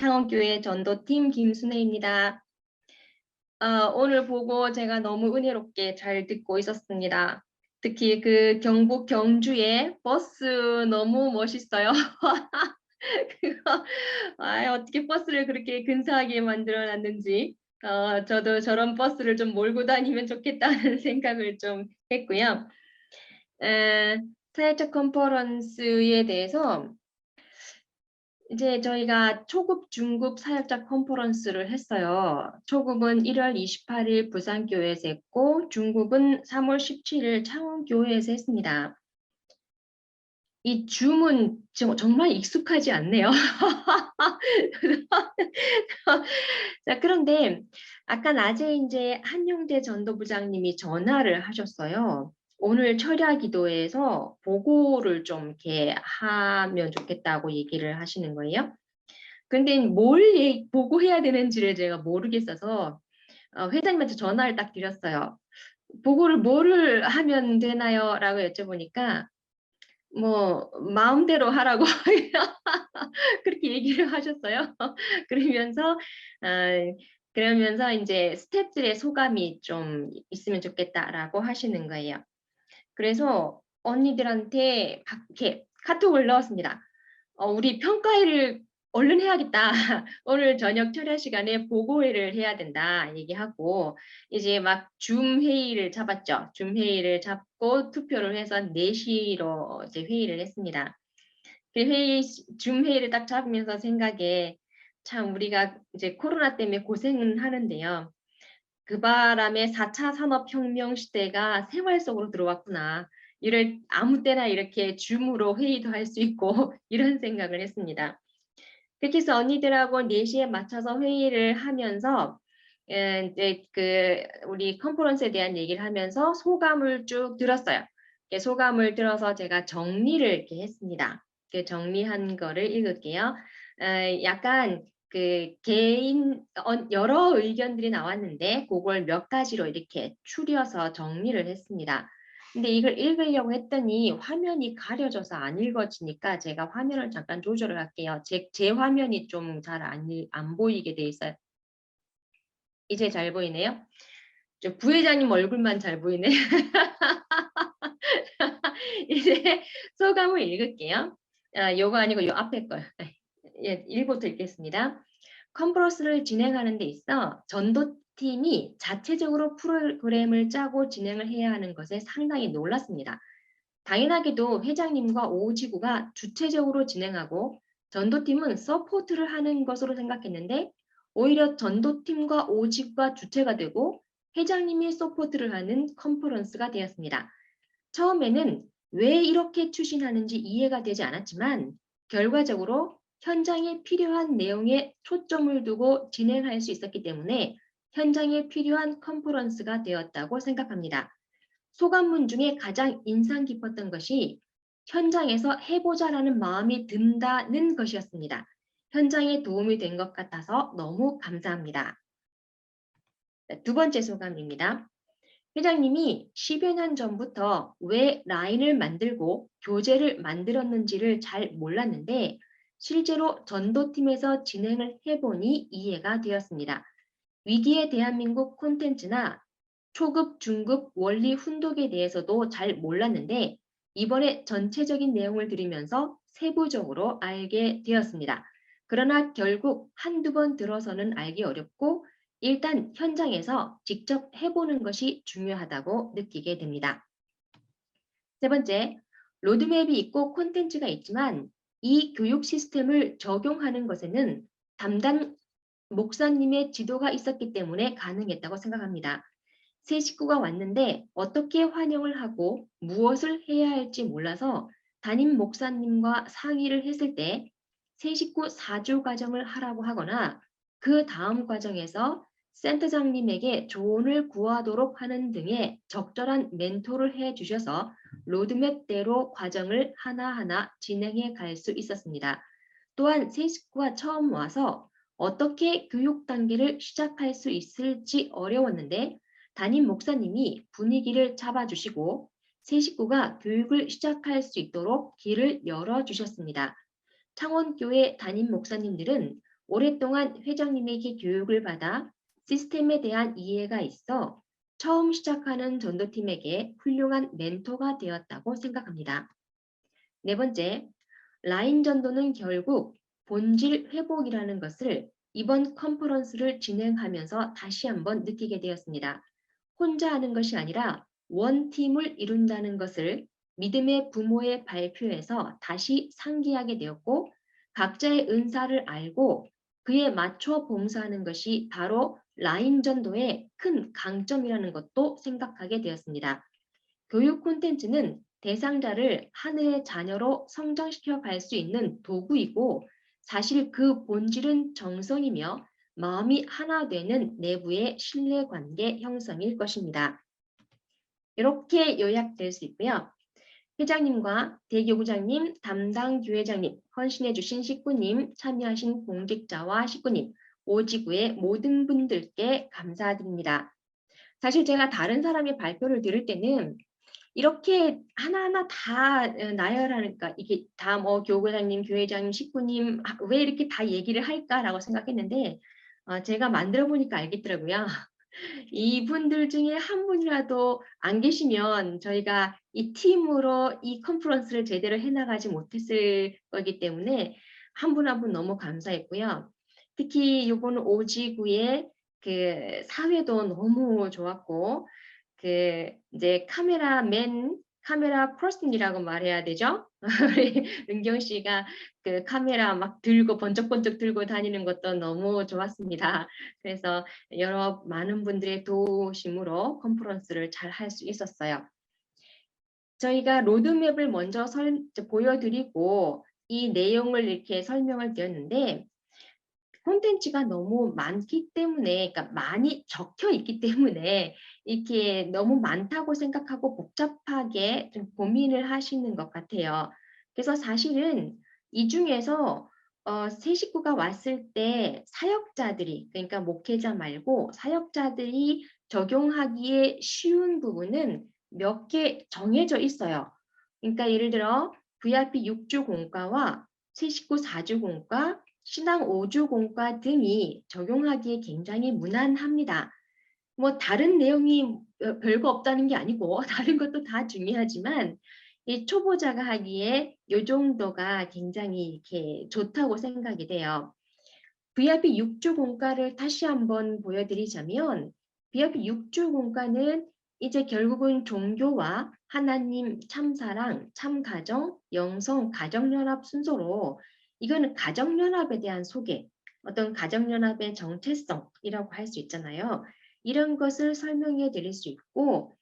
창원교회 전도팀 김순혜입니다. 오늘 보고 제가 너무 은혜롭게 잘 듣고 있었습니다. 특히 그 경북 경주의 버스 너무 멋있어요. 그거 어떻게 버스를 그렇게 근사하게 만들어 놨는지 저도 저런 버스를 좀 몰고 다니면 좋겠다는 생각을 좀 했고요. 에, 사회적 컨퍼런스에 대해서 이제 저희가 초급, 중급 사역자 컨퍼런스를 했어요. 초급은 1월 28일 부산교회에서 했고 중급은 3월 17일 창원교회에서 했습니다. 이 줌은 정말 익숙하지 않네요. 자, 그런데 아까 낮에 이제 한용대 전도부장님이 전화를 하셨어요. 오늘 철야 기도회에서 보고를 좀 이렇게 하면 좋겠다고 얘기를 하시는 거예요. 근데 뭘 보고해야 되는지를 제가 모르겠어서 회장님한테 전화를 딱 드렸어요. 보고를 뭐를 하면 되나요? 라고 여쭤보니까 뭐 마음대로 하라고 그렇게 얘기를 하셨어요. 그러면서 그러면서 이제 스태프들의 소감이 좀 있으면 좋겠다라고 하시는 거예요. 그래서 언니들한테 이렇게 카톡을 넣었습니다. 우리 평가회를 얼른 해야겠다. 오늘 저녁 철야 시간에 보고회를 해야 된다 얘기하고 이제 막 줌 회의를 잡았죠. 줌 회의를 잡고 투표를 해서 4시로 이제 회의를 했습니다. 그 줌 회의를 딱 잡으면서 생각에 참 우리가 이제 코로나 때문에 고생은 하는데요. 그 바람에 4차 산업혁명 시대가 생활 속으로 들어왔구나. 이를 아무 때나 이렇게 줌으로 회의도 할 수 있고 이런 생각을 했습니다. 그렇게 해서 언니들하고 4시에 맞춰서 회의를 하면서 이제 그 우리 컨퍼런스에 대한 얘기를 하면서 소감을 쭉 들었어요. 소감을 들어서 제가 정리를 이렇게 했습니다. 그 정리한 거를 읽을게요. 약간 그 개인 여러 의견들이 나왔는데 그걸 몇 가지로 이렇게 추려서 정리를 했습니다. 근데 이걸 읽으려고 했더니 화면이 가려져서 안 읽어지니까 제가 화면을 잠깐 조절을 할게요. 제 화면이 좀 잘 안 보이게 돼 있어요. 이제 잘 보이네요. 저 부회장님 얼굴만 잘 보이네. 이제 소감을 읽을게요. 요거 아니고 요 앞에 걸. 예, 읽부터 읽겠습니다. 컨퍼런스를 진행하는 데 있어 전도팀이 자체적으로 프로그램을 짜고 진행을 해야 하는 것에 상당히 놀랐습니다. 당연하게도 회장님과 오지구가 주체적으로 진행하고 전도팀은 서포트를 하는 것으로 생각했는데 오히려 전도팀과 오지구가 주체가 되고 회장님이 서포트를 하는 컨퍼런스가 되었습니다. 처음에는 왜 이렇게 추진하는지 이해가 되지 않았지만 결과적으로 현장에 필요한 내용에 초점을 두고 진행할 수 있었기 때문에 현장에 필요한 컨퍼런스가 되었다고 생각합니다. 소감문 중에 가장 인상 깊었던 것이 현장에서 해보자라는 마음이 든다는 것이었습니다. 현장에 도움이 된 것 같아서 너무 감사합니다. 두 번째 소감입니다. 회장님이 10여 년 전부터 왜 라인을 만들고 교재를 만들었는지를 잘 몰랐는데 실제로 전도팀에서 진행을 해보니 이해가 되었습니다. 위기의 대한민국 콘텐츠나 초급, 중급, 원리 훈독에 대해서도 잘 몰랐는데 이번에 전체적인 내용을 들으면서 세부적으로 알게 되었습니다. 그러나 결국 한두 번 들어서는 알기 어렵고 일단 현장에서 직접 해보는 것이 중요하다고 느끼게 됩니다. 세 번째, 로드맵이 있고 콘텐츠가 있지만 이 교육 시스템을 적용하는 것에는 담당 목사님의 지도가 있었기 때문에 가능했다고 생각합니다. 새 식구가 왔는데 어떻게 환영을 하고 무엇을 해야 할지 몰라서 담임 목사님과 상의를 했을 때 새 식구 4주 과정을 하라고 하거나 그 다음 과정에서 센터장님에게 조언을 구하도록 하는 등의 적절한 멘토를 해 주셔서 로드맵대로 과정을 하나하나 진행해 갈 수 있었습니다. 또한 새 식구가 처음 와서 어떻게 교육 단계를 시작할 수 있을지 어려웠는데 담임 목사님이 분위기를 잡아주시고 새 식구가 교육을 시작할 수 있도록 길을 열어주셨습니다. 창원교회 담임 목사님들은 오랫동안 회장님에게 교육을 받아 시스템에 대한 이해가 있어 처음 시작하는 전도팀에게 훌륭한 멘토가 되었다고 생각합니다. 네 번째, 라인 전도는 결국 본질 회복이라는 것을 이번 컨퍼런스를 진행하면서 다시 한번 느끼게 되었습니다. 혼자 하는 것이 아니라 원팀을 이룬다는 것을 믿음의 부모의 발표에서 다시 상기하게 되었고, 각자의 은사를 알고 그에 맞춰 봉사하는 것이 바로 라인 전도의 큰 강점이라는 것도 생각하게 되었습니다. 교육 콘텐츠는 대상자를 하늘의 자녀로 성장시켜 갈 수 있는 도구이고, 사실 그 본질은 정성이며 마음이 하나 되는 내부의 신뢰관계 형성일 것입니다. 이렇게 요약될 수 있고요. 회장님과 대교구장님, 담당 교회장님, 헌신해 주신 식구님, 참여하신 공직자와 식구님, 오지구의 모든 분들께 감사드립니다. 사실 제가 다른 사람의 발표를 들을 때는 이렇게 하나하나 다 나열하니까 이게 다 뭐 교구장님, 교회장님, 식구님 왜 이렇게 다 얘기를 할까라고 생각했는데 제가 만들어 보니까 알겠더라고요. 이분들 중에 한 분이라도 안 계시면 저희가 이 팀으로 이 컨퍼런스를 제대로 해나가지 못했을 거기 때문에 한 분 한 분 너무 감사했고요. 특히 요거는 오지구의 그 사회도 너무 좋았고 이제 카메라 퍼슨이라고 말해야 되죠? 우리 은경 씨가 그 카메라 막 들고 번쩍번쩍 들고 다니는 것도 너무 좋았습니다. 그래서 많은 분들의 도우심으로 컨퍼런스를 잘 할 수 있었어요. 저희가 로드맵을 먼저 보여드리고 이 내용을 이렇게 설명을 드렸는데 콘텐츠가 너무 많기 때문에, 그러니까 많이 적혀 있기 때문에 이렇게 너무 많다고 생각하고 복잡하게 좀 고민을 하시는 것 같아요. 그래서 사실은 이 중에서 새 식구가 왔을 때 사역자들이, 그러니까 목회자 말고 사역자들이 적용하기에 쉬운 부분은 몇 개 정해져 있어요. 그러니까 예를 들어 VIP 6주 공과와 새 식구 4주 공과, 신앙 5주 공과 등이 적용하기에 굉장히 무난합니다. 뭐 다른 내용이 별거 없다는 게 아니고 다른 것도 다 중요하지만 이 초보자가 하기에 이 정도가 굉장히 이렇게 좋다고 생각이 돼요. VIP 6주 공과를 다시 한번 보여드리자면 VIP 6주 공과는 이제 결국은 종교와 하나님, 참사랑, 참가정, 영성, 가정연합 순서로 이거는 가정연합에 대한 소개, 어떤 가정연합의 정체성이라고 할 수 있잖아요. 이런 것을 설명해 드릴 수 있고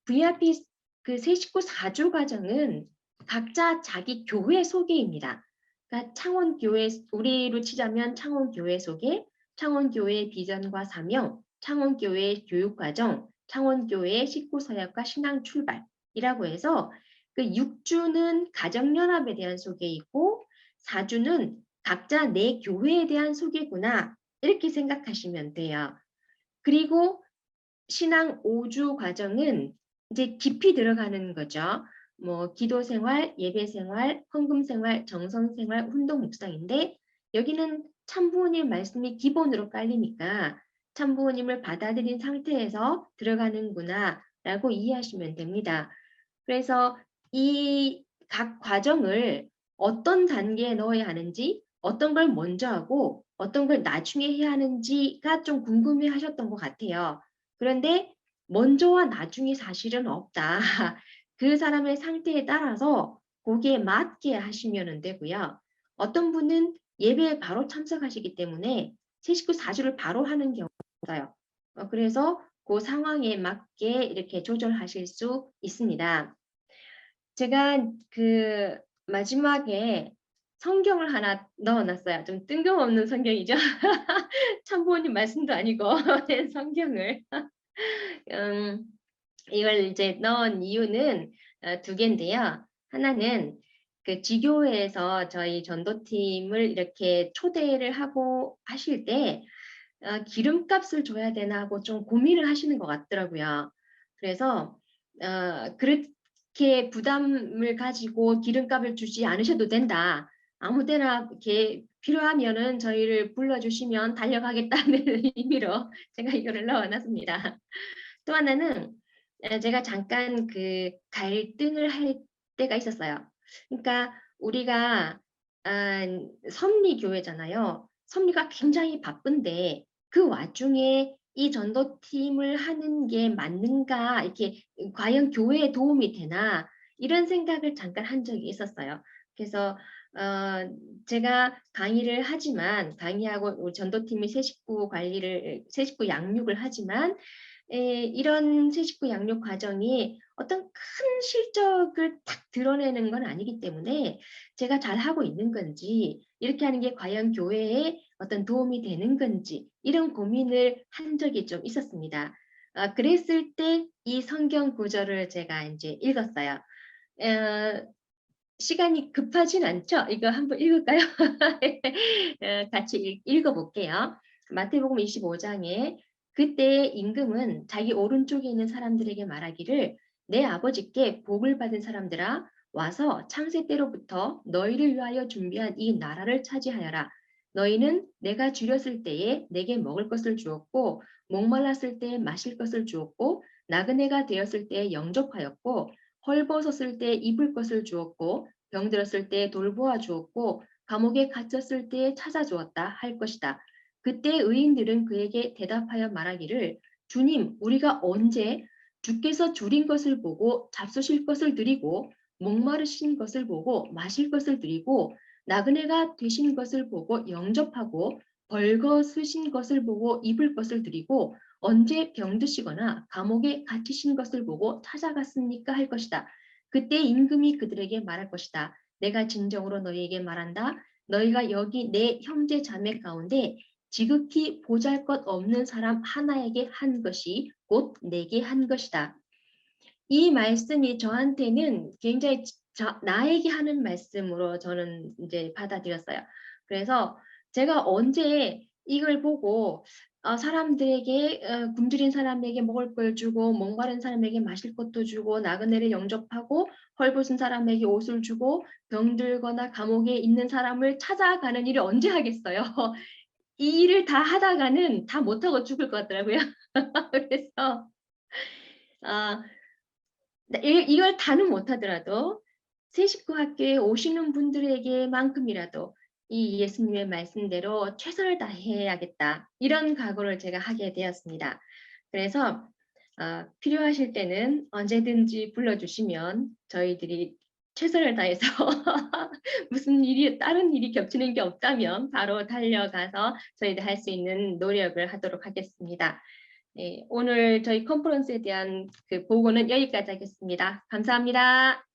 VIP 그 새 식구 4주 과정은 각자 자기 교회 소개입니다. 그러니까 창원교회, 우리로 치자면 창원교회 소개, 창원교회 비전과 사명, 창원교회 교육과정, 창원교회 식구서약과 신앙 출발이라고 해서 그 6주는 가정연합에 대한 소개이고 4주는 각자 내 교회에 대한 소개구나 이렇게 생각하시면 돼요. 그리고 신앙 5주 과정은 이제 깊이 들어가는 거죠. 뭐 기도 생활, 예배 생활, 헌금 생활, 정성 생활, 훈동 묵상인데 여기는 참부모님 말씀이 기본으로 깔리니까 참부모님을 받아들인 상태에서 들어가는구나라고 이해하시면 됩니다. 그래서 이 각 과정을 어떤 단계에 넣어야 하는지, 어떤 걸 먼저 하고 어떤 걸 나중에 해야 하는지가 좀 궁금해 하셨던 것 같아요. 그런데 먼저와 나중에 사실은 없다. 그 사람의 상태에 따라서 거기에 맞게 하시면 되고요. 어떤 분은 예배에 바로 참석하시기 때문에 새 식구 4주를 바로 하는 경우가 있어요. 그래서 그 상황에 맞게 이렇게 조절하실 수 있습니다. 제가 그 마지막에 성경을 하나 넣어놨어요. 좀 뜬금없는 성경이죠. 참부모님 말씀도 아니고 성경을. 음, 이걸 이제 넣은 이유는 두 개인데요. 하나는 그 지교회에서 저희 전도팀을 이렇게 초대를 하고 하실 때 기름값을 줘야 되나 하고 좀 고민을 하시는 것 같더라고요. 그래서 그렇게 부담을 가지고 기름값을 주지 않으셔도 된다. 아무 데나 이렇게 필요하면은 저희를 불러주시면 달려가겠다는 의미로 제가 이거를 넣어놨습니다. 또 하나는 제가 잠깐 그 갈등을 할 때가 있었어요. 그러니까 우리가 섭리교회잖아요. 섭리가 굉장히 바쁜데 그 와중에 이 전도팀을 하는 게 맞는가, 이렇게 과연 교회에 도움이 되나 이런 생각을 잠깐 한 적이 있었어요. 그래서 제가 강의를 하지만 강의하고 우리 전도팀이 새 식구 관리를 새 식구 양육을 하지만 이런 새 식구 양육 과정이 어떤 큰 실적을 딱 드러내는 건 아니기 때문에 제가 잘하고 있는 건지 이렇게 하는 게 과연 교회에 어떤 도움이 되는 건지 이런 고민을 한 적이 좀 있었습니다. 그랬을 때 이 성경 구절을 제가 이제 읽었어요. 시간이 급하진 않죠? 이거 한번 읽을까요? 같이 읽어볼게요. 마태복음 25장에 그때 임금은 자기 오른쪽에 있는 사람들에게 말하기를 내 아버지께 복을 받은 사람들아 와서 창세 때로부터 너희를 위하여 준비한 이 나라를 차지하여라. 너희는 내가 줄였을 때에 내게 먹을 것을 주었고 목말랐을 때에 마실 것을 주었고 나그네가 되었을 때에 영접하였고 헐벗었을 때 입을 것을 주었고 병들었을 때 돌보아 주었고 감옥에 갇혔을 때 찾아주었다 할 것이다. 그때 의인들은 그에게 대답하여 말하기를 주님 우리가 언제 주께서 줄인 것을 보고 잡수실 것을 드리고 목마르신 것을 보고 마실 것을 드리고 나그네가 되신 것을 보고 영접하고 벌거스신 것을 보고 입을 것을 드리고 언제 병드시거나 감옥에 갇히신 것을 보고 찾아갔습니까 할 것이다. 그때 임금이 그들에게 말할 것이다. 내가 진정으로 너희에게 말한다. 너희가 여기 내 형제 자매 가운데 지극히 보잘것없는 사람 하나에게 한 것이 곧 내게 한 것이다. 이 말씀이 저한테는 굉장히 나에게 하는 말씀으로 저는 이제 받아들였어요. 그래서 제가 언제 이걸 보고 사람들에게 굶주린 사람에게 먹을 걸 주고 목마른 사람에게 마실 것도 주고 나그네를 영접하고 헐벗은 사람에게 옷을 주고 병들거나 감옥에 있는 사람을 찾아가는 일을 언제 하겠어요. 이 일을 다 하다가는 다 못하고 죽을 것 같더라고요. 그래서 아 이걸 다는 못하더라도 새 식구 학교에 오시는 분들에게만큼이라도 이 예수님의 말씀대로 최선을 다해야겠다. 이런 각오를 제가 하게 되었습니다. 그래서 필요하실 때는 언제든지 불러주시면 저희들이 최선을 다해서 무슨 일이 다른 일이 겹치는 게 없다면 바로 달려가서 저희들 할 수 있는 노력을 하도록 하겠습니다. 네, 오늘 저희 컨퍼런스에 대한 그 보고는 여기까지 하겠습니다. 감사합니다.